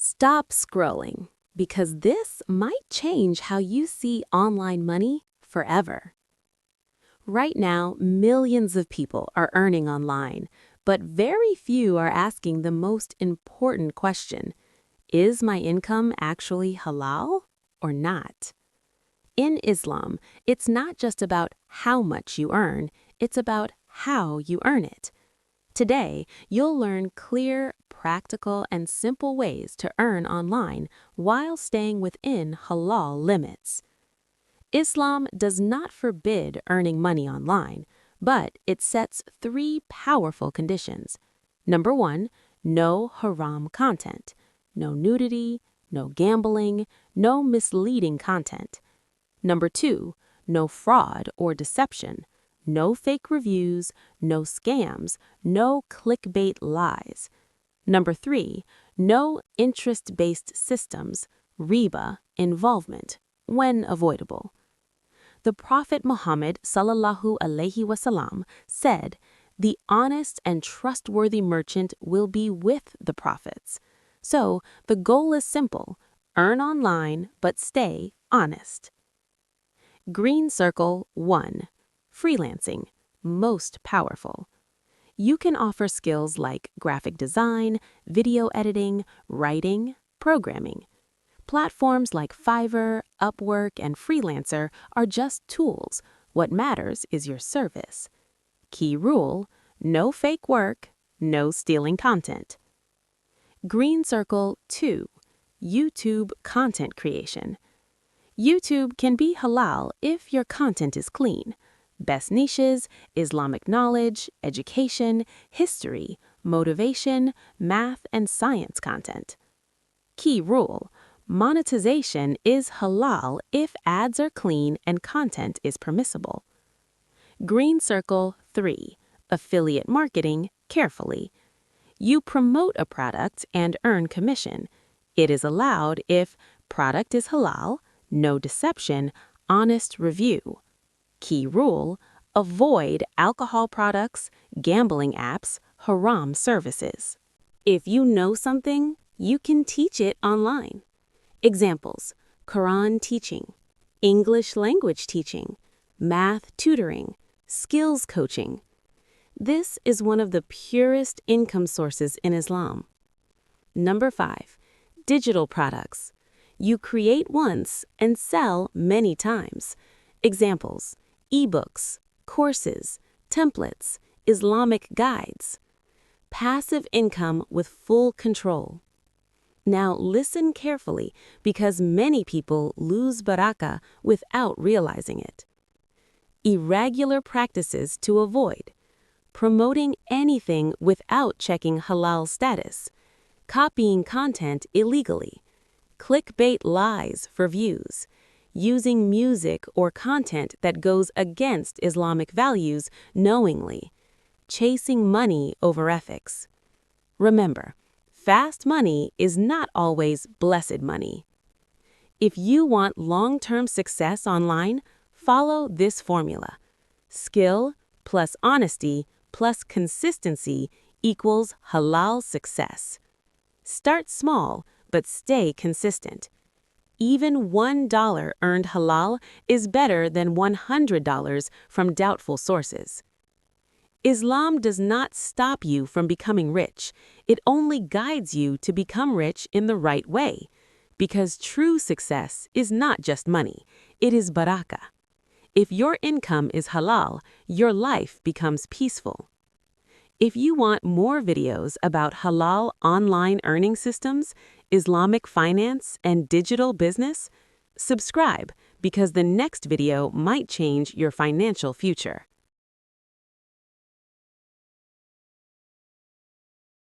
Stop scrolling, because this might change how you see online money forever. Right now, millions of people are earning online, but very few are asking the most important question: is my income actually halal or not? In Islam, it's not just about how much you earn, it's about how you earn it. Today, you'll learn clear, practical, and simple ways to earn online while staying within halal limits. Islam does not forbid earning money online, but it sets 3 powerful conditions. Number 1, no haram content. No nudity, no gambling, no misleading content. Number 2, no fraud or deception. No fake reviews, no scams, no clickbait lies. Number 3, no interest-based systems, riba, involvement, when avoidable. The Prophet Muhammad sallallahu alaihi wasallam said, "The honest and trustworthy merchant will be with the prophets." So, the goal is simple: earn online, but stay honest. Green Circle 1. Freelancing, most powerful. You can offer skills like graphic design, video editing, writing, programming. Platforms like Fiverr, Upwork, and Freelancer are just tools. What matters is your service. Key rule: no fake work, no stealing content. Green Circle 2. YouTube content creation. YouTube can be halal if your content is clean. Best niches: Islamic knowledge, education, history, motivation, math, and science content. Key rule: monetization is halal if ads are clean and content is permissible. Green Circle 3. Affiliate marketing carefully. You promote a product and earn commission. It is allowed if product is halal, no deception, honest review. Key rule: avoid alcohol products, gambling apps, haram services. If you know something, you can teach it online. Examples: Quran teaching, English language teaching, math tutoring, skills coaching. This is one of the purest income sources in Islam. Number 5. Digital products. You create once and sell many times. Examples: ebooks, courses, templates, Islamic guides. Passive income with full control. Now listen carefully, because many people lose barakah without realizing it. Irregular practices to avoid: promoting anything without checking halal status, copying content illegally, clickbait lies for views, using music or content that goes against Islamic values knowingly, chasing money over ethics. Remember, fast money is not always blessed money. If you want long-term success online, follow this formula: skill plus honesty plus consistency equals halal success. Start small, but stay consistent. Even $1 earned halal is better than $100 from doubtful sources. Islam does not stop you from becoming rich. It only guides you to become rich in the right way. Because true success is not just money, it is barakah. If your income is halal, your life becomes peaceful. If you want more videos about halal online earning systems, Islamic finance, and digital business, subscribe, because the next video might change your financial future.